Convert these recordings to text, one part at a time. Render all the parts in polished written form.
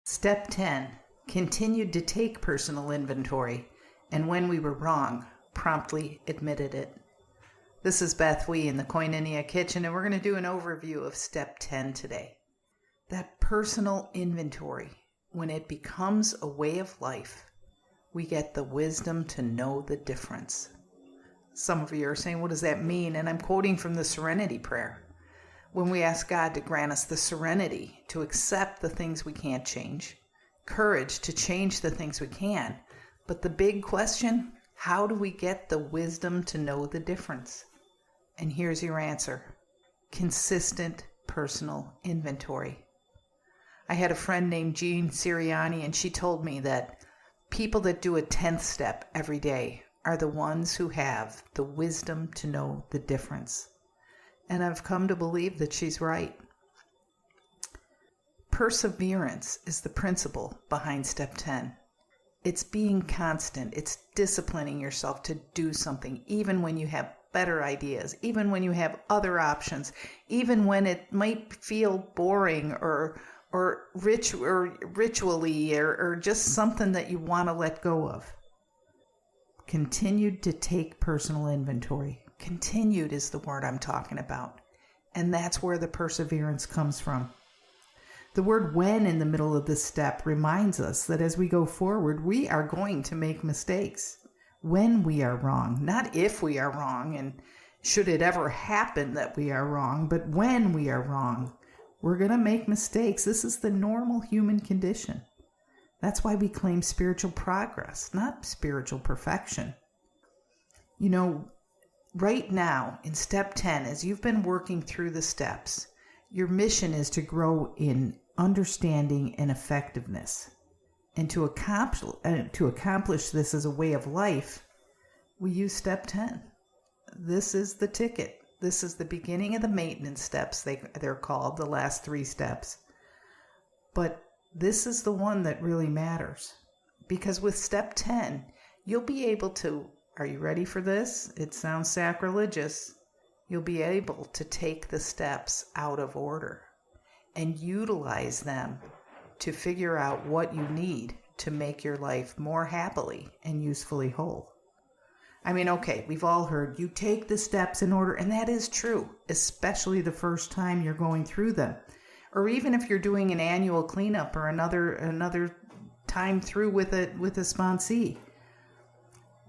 Step 10. Continued to take personal inventory, and when we were wrong, promptly admitted it. This is Beth Wee in the Koinonia Kitchen, and we're going to do an overview of Step 10 today. That personal inventory, when it becomes a way of life, we get the wisdom to know the difference. Some of you are saying, what does that mean? And I'm quoting from the Serenity Prayer. When we ask God to grant us the serenity to accept the things we can't change, courage to change the things we can, but the big question, how do we get the wisdom to know the difference? And here's your answer. Consistent personal inventory. I had a friend named Jean Sirianni, and she told me that people that do a 10th step every day are the ones who have the wisdom to know the difference. And I've come to believe that she's right. Perseverance is the principle behind Step 10. It's being constant. It's disciplining yourself to do something, even when you have better ideas, even when you have other options, even when it might feel boring or ritually or just something that you want to let go of. Continued to take personal inventory. Continued is the word I'm talking about. And that's where the perseverance comes from. The word when in the middle of this step reminds us that as we go forward, we are going to make mistakes. When we are wrong, not if we are wrong, and should it ever happen that we are wrong, but when we are wrong, we're going to make mistakes. This is the normal human condition. That's why we claim spiritual progress, not spiritual perfection. You know, right now, in Step 10, as you've been working through the steps, your mission is to grow in understanding and effectiveness. And to accomplish this as a way of life, we use Step 10. This is the ticket. This is the beginning of the maintenance steps, they're called, the last 3 steps. But this is the one that really matters. Because with Step 10, you'll be able to, are you ready for this? It sounds sacrilegious. You'll be able to take the steps out of order and utilize them to figure out what you need to make your life more happily and usefully whole. I mean, okay, we've all heard you take the steps in order, and that is true, especially the first time you're going through them. Or even if you're doing an annual cleanup or another time through with a sponsee.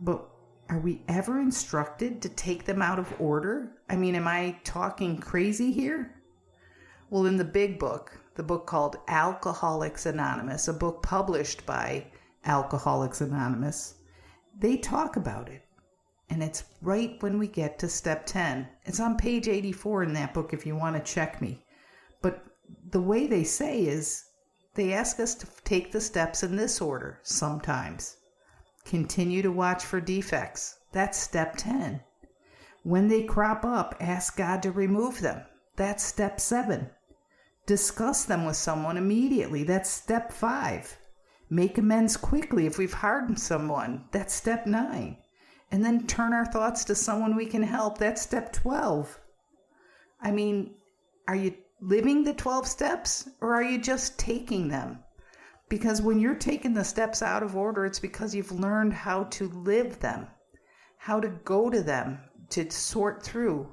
But are we ever instructed to take them out of order? I mean, am I talking crazy here? Well, in the big book, the book called Alcoholics Anonymous, a book published by Alcoholics Anonymous, they talk about it. And it's right when we get to Step 10. It's on page 84 in that book if you want to check me. But the way they say is they ask us to take the steps in this order sometimes. Continue to watch for defects. That's Step 10. When they crop up, ask God to remove them. That's Step 7. Discuss them with someone immediately. That's Step 5. Make amends quickly if we've harmed someone. That's Step 9. And then turn our thoughts to someone we can help. That's Step 12. I mean, are you living the 12 steps or are you just taking them? Because when you're taking the steps out of order, it's because you've learned how to live them, how to go to them, to sort through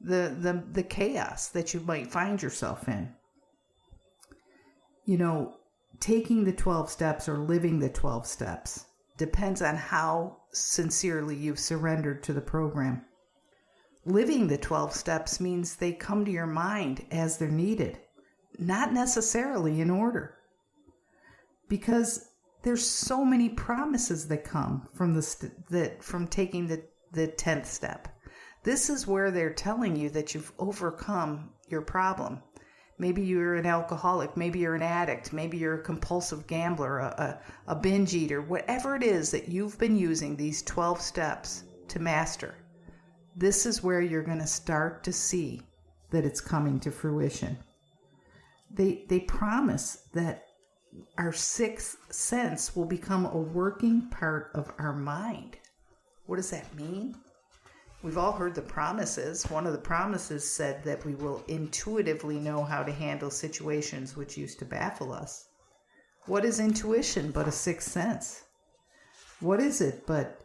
the chaos that you might find yourself in. You know, taking the 12 steps or living the 12 steps depends on how sincerely you've surrendered to the program. Living the 12 steps means they come to your mind as they're needed, not necessarily in order. Because there's so many promises that come from from taking the 10th step. This is where they're telling you that you've overcome your problem. Maybe you're an alcoholic, maybe you're an addict, maybe you're a compulsive gambler, a binge eater, whatever it is that you've been using these 12 steps to master. This is where you're going to start to see that it's coming to fruition. They promise that our sixth sense will become a working part of our mind. What does that mean? We've all heard the promises. One of the promises said that we will intuitively know how to handle situations which used to baffle us. What is intuition but a sixth sense? What is it but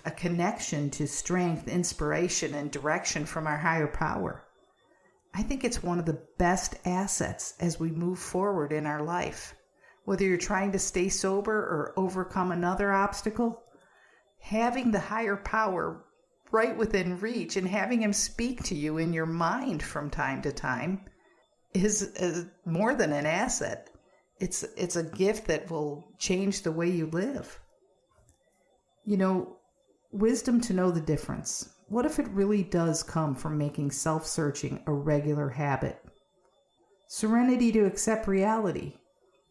a connection to strength, inspiration, and direction from our higher power? I think it's one of the best assets as we move forward in our life. Whether you're trying to stay sober or overcome another obstacle, having the higher power right within reach and having him speak to you in your mind from time to time is more than an asset. It's a gift that will change the way you live. You know, wisdom to know the difference. What if it really does come from making self-searching a regular habit? Serenity to accept reality.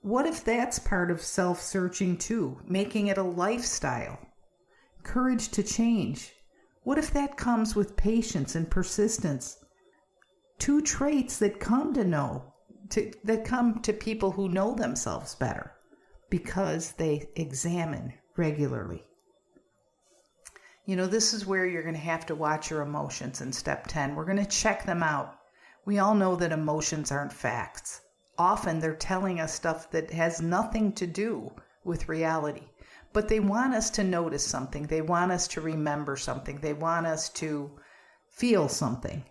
What if that's part of self-searching too, making it a lifestyle? Courage to change. What if that comes with patience and persistence? Two traits that come to people who know themselves better because they examine regularly. You know, this is where you're going to have to watch your emotions in step 10. We're going to check them out. We all know that emotions aren't facts. Often they're telling us stuff that has nothing to do with reality. But they want us to notice something. They want us to remember something. They want us to feel something.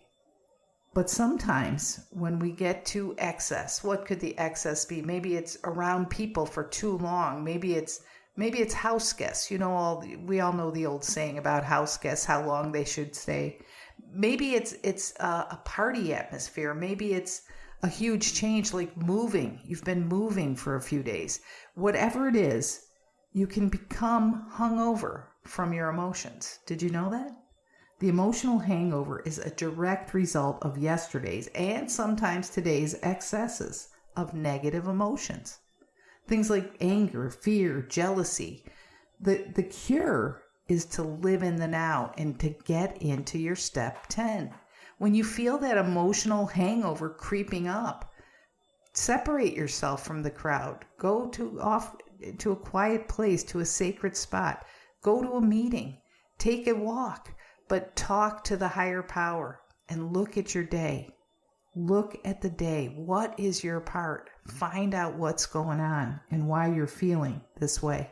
But sometimes when we get to excess, what could the excess be? Maybe it's around people for too long. Maybe it's house guests. You know, we all know the old saying about house guests, how long they should stay. Maybe it's a party atmosphere. Maybe it's a huge change like moving. You've been moving for a few days. Whatever it is, you can become hungover from your emotions. Did you know that? The emotional hangover is a direct result of yesterday's and sometimes today's excesses of negative emotions. Things like anger, fear, jealousy. The cure is to live in the now and to get into your step 10. When you feel that emotional hangover creeping up, separate yourself from the crowd. Go to a quiet place, to a sacred spot. Go to a meeting. Take a walk, but talk to the higher power and look at your day. Look at the day. What is your part? Find out what's going on and why you're feeling this way.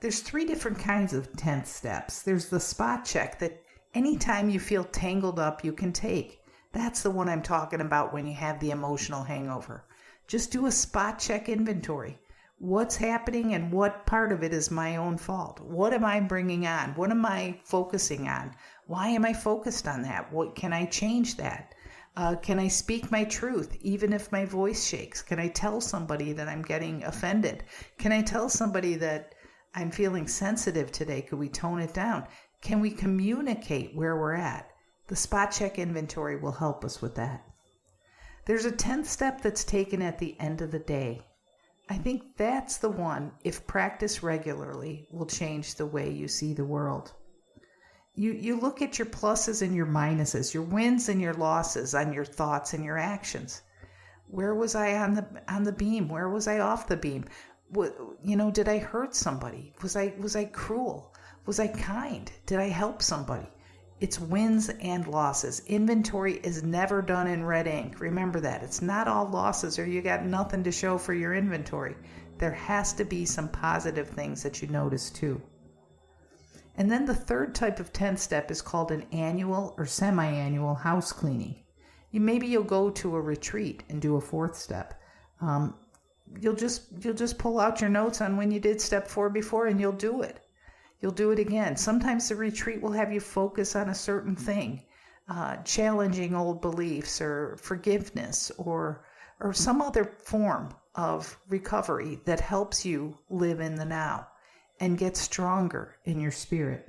There's 3 different kinds of 10th steps. There's the spot check that anytime you feel tangled up, you can take. That's the one I'm talking about when you have the emotional hangover. Just do a spot check inventory. What's happening and what part of it is my own fault? What am I bringing on? What am I focusing on? Why am I focused on that? What can I change that? Can I speak my truth even if my voice shakes? Can I tell somebody that I'm getting offended? Can I tell somebody that I'm feeling sensitive today? Could we tone it down? Can we communicate where we're at? The spot check inventory will help us with that. There's a 10th step that's taken at the end of the day. I think that's the one, if practiced regularly, will change the way you see the world. You look at your pluses and your minuses, your wins and your losses, on your thoughts and your actions. Where was I on the beam? Where was I off the beam? Did I hurt somebody? Was I cruel? Was I kind? Did I help somebody? It's wins and losses. Inventory is never done in red ink. Remember that. It's not all losses or you got nothing to show for your inventory. There has to be some positive things that you notice too. And then the third type of 10th step is called an annual or semi-annual house cleaning. Maybe you'll go to a retreat and do a 4th step. You'll just pull out your notes on when you did step 4 before and you'll do it. You'll do it again. Sometimes the retreat will have you focus on a certain thing, challenging old beliefs or forgiveness or some other form of recovery that helps you live in the now and get stronger in your spirit.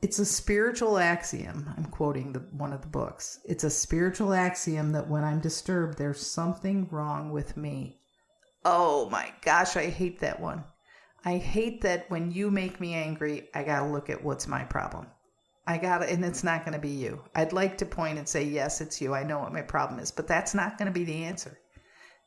It's a spiritual axiom. I'm quoting one of the books. It's a spiritual axiom that when I'm disturbed, there's something wrong with me. Oh my gosh, I hate that one. I hate that when you make me angry, I got to look at what's my problem. And it's not going to be you. I'd like to point and say, yes, it's you. I know what my problem is, but that's not going to be the answer.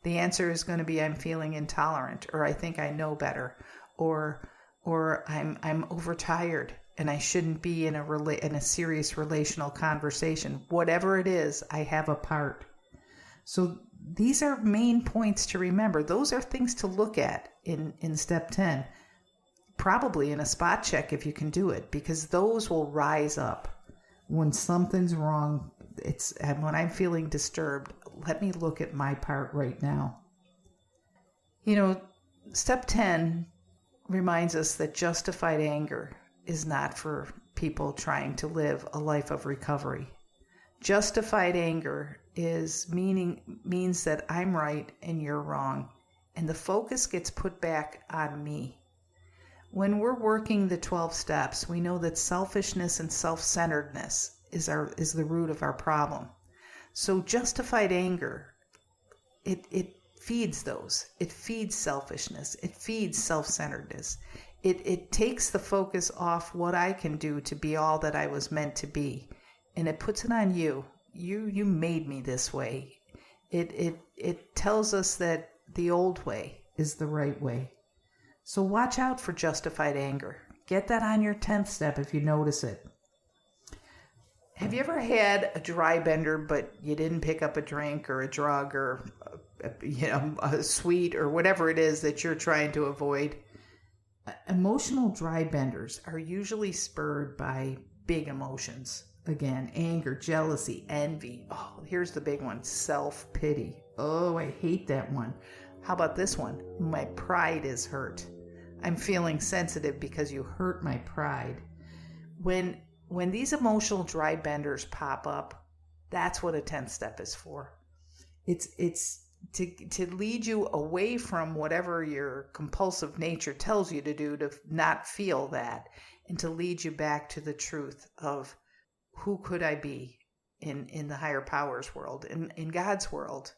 The answer is going to be I'm feeling intolerant, or I think I know better, or I'm overtired and I shouldn't be in a serious relational conversation. Whatever it is, I have a part. So these are main points to remember. Those are things to look at in step 10. Probably in a spot check if you can do it, because those will rise up when something's wrong. And when I'm feeling disturbed, let me look at my part right now. Step 10 reminds us that justified anger is not for people trying to live a life of recovery. Justified anger means that I'm right and you're wrong, and the focus gets put back on me. When we're working the 12 steps, we know that selfishness and self-centeredness is the root of our problem. So justified anger, it feeds those. It feeds selfishness. It feeds self-centeredness. It takes the focus off what I can do to be all that I was meant to be, and it puts it on you. You made me this way. It tells us that the old way is the right way. So watch out for justified anger. Get that on your 10th step if you notice it. Have you ever had a dry bender, but you didn't pick up a drink or a drug or a sweet or whatever it is that you're trying to avoid? Emotional dry benders are usually spurred by big emotions. Again, anger, jealousy, envy. Oh, here's the big one, self-pity. Oh, I hate that one. How about this one? My pride is hurt. I'm feeling sensitive because you hurt my pride. When these emotional dry benders pop up, that's what a 10th step is for. It's to lead you away from whatever your compulsive nature tells you to do, to not feel that, and to lead you back to the truth of who could I be in the higher powers world, in God's world.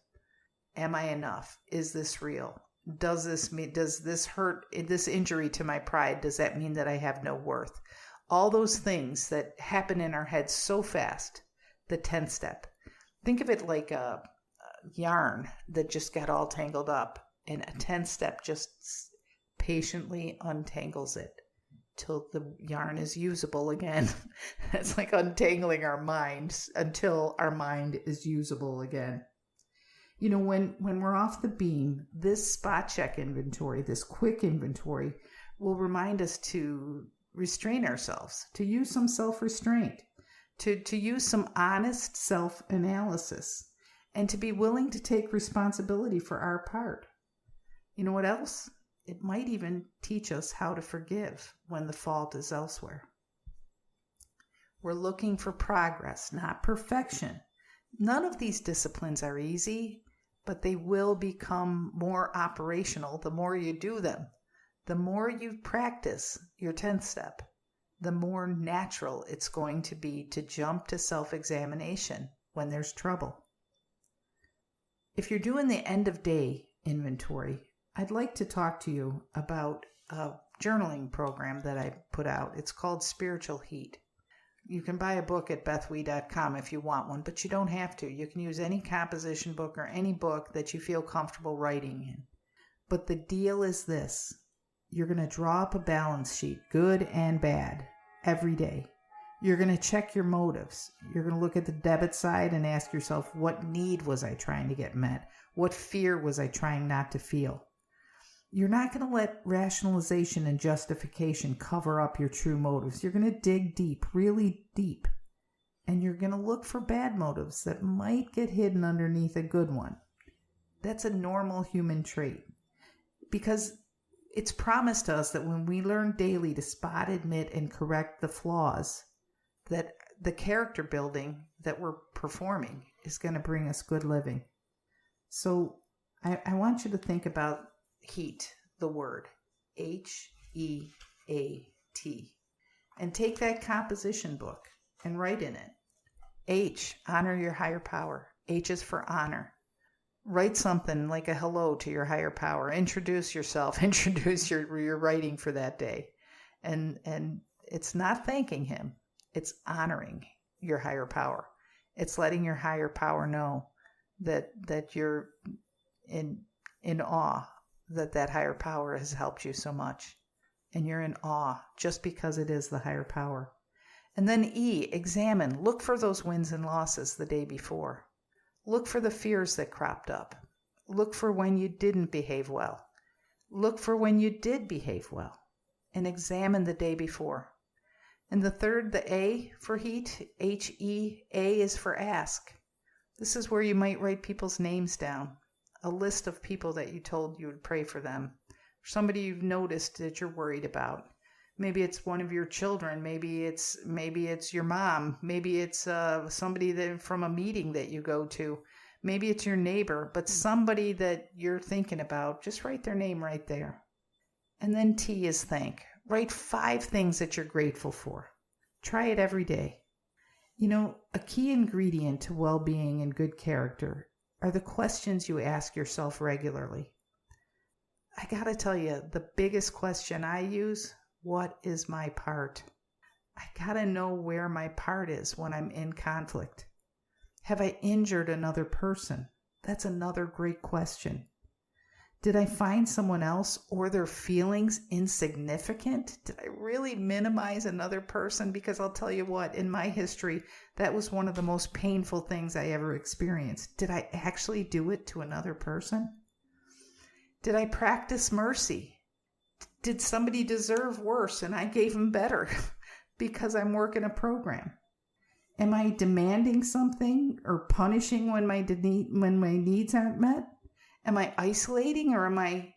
Am I enough? Is this real? Does this hurt, this injury to my pride, does that mean that I have no worth? All those things that happen in our heads so fast. The 10th step. Think of it like a yarn that just got all tangled up, and a 10th step just patiently untangles it till the yarn is usable again. It's like untangling our minds until our mind is usable again. When we're off the beam, this spot check inventory, this quick inventory, will remind us to restrain ourselves, to use some self-restraint, to use some honest self-analysis, and to be willing to take responsibility for our part. You know what else? It might even teach us how to forgive when the fault is elsewhere. We're looking for progress, not perfection. None of these disciplines are easy, but they will become more operational the more you do them. The more you practice your 10th step, the more natural it's going to be to jump to self-examination when there's trouble. If you're doing the end of day inventory, I'd like to talk to you about a journaling program that I put out. It's called Spiritual Heat. You can buy a book at bethwe.com if you want one, but you don't have to. You can use any composition book or any book that you feel comfortable writing in. But the deal is this. You're going to draw up a balance sheet, good and bad, every day. You're going to check your motives. You're going to look at the debit side and ask yourself, what need was I trying to get met? What fear was I trying not to feel? You're not going to let rationalization and justification cover up your true motives. You're going to dig deep, really deep. And you're going to look for bad motives that might get hidden underneath a good one. That's a normal human trait. Because it's promised us that when we learn daily to spot, admit, and correct the flaws, that the character building that we're performing is going to bring us good living. So I want you to think about heat, the word, H-E-A-T, and take that composition book and write in it. H, honor your higher power. H is for honor. Write something like a hello to your higher power. Introduce yourself. Introduce your writing for that day. And it's not thanking him. It's honoring your higher power. It's letting your higher power know that you're in awe that higher power has helped you so much. And you're in awe just because it is the higher power. And then E, examine. Look for those wins and losses the day before. Look for the fears that cropped up. Look for when you didn't behave well. Look for when you did behave well. And examine the day before. And the third, the A for heat, H-E-A, is for ask. This is where you might write people's names down. A list of people that you told you would pray for them. Somebody you've noticed that you're worried about. Maybe it's one of your children. Maybe it's your mom. Maybe it's somebody that from a meeting that you go to. Maybe it's your neighbor, but somebody that you're thinking about. Just write their name right there. And then T is thank. Write 5 things that you're grateful for. Try it every day. You know, a key ingredient to well-being and good character are the questions you ask yourself regularly. I gotta tell you, the biggest question I use, what is my part? I gotta know where my part is when I'm in conflict. Have I injured another person? That's another great question. Did I find someone else or their feelings insignificant? Did I really minimize another person? Because I'll tell you what, in my history, that was one of the most painful things I ever experienced. Did I actually do it to another person? Did I practice mercy? Did somebody deserve worse and I gave them better because I'm working a program? Am I demanding something or punishing when my needs aren't met? Am I isolating or am I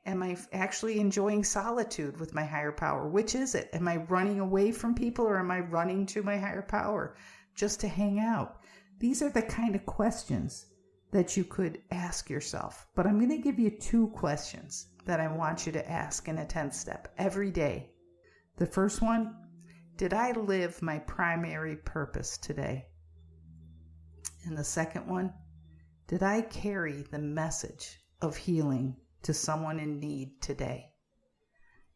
actually enjoying solitude with my higher power? Which is it? Am I running away from people or am I running to my higher power just to hang out? These are the kind of questions that you could ask yourself. But I'm going to give you 2 questions that I want you to ask in a 10th step every day. The first one, did I live my primary purpose today? And the second one, did I carry the message of healing to someone in need today?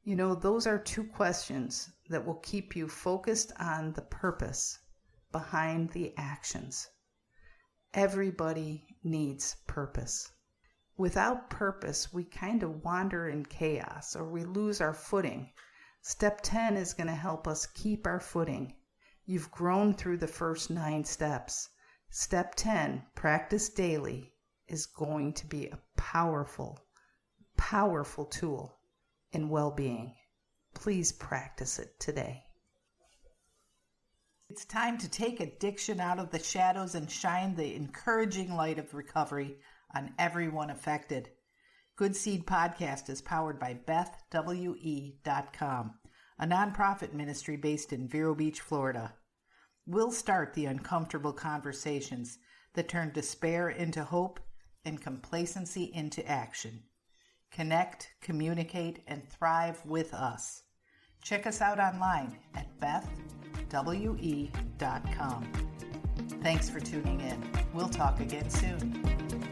You know, those are 2 questions that will keep you focused on the purpose behind the actions. Everybody needs purpose. Without purpose, we kind of wander in chaos or we lose our footing. Step 10 is going to help us keep our footing. You've grown through the first 9 steps. Step 10, practice daily, is going to be a powerful, powerful tool in well-being. Please practice it today. It's time to take addiction out of the shadows and shine the encouraging light of recovery on everyone affected. Good Seed Podcast is powered by BethWE.com, a nonprofit ministry based in Vero Beach, Florida. We'll start the uncomfortable conversations that turn despair into hope and complacency into action. Connect, communicate, and thrive with us. Check us out online at BethWE.com. Thanks for tuning in. We'll talk again soon.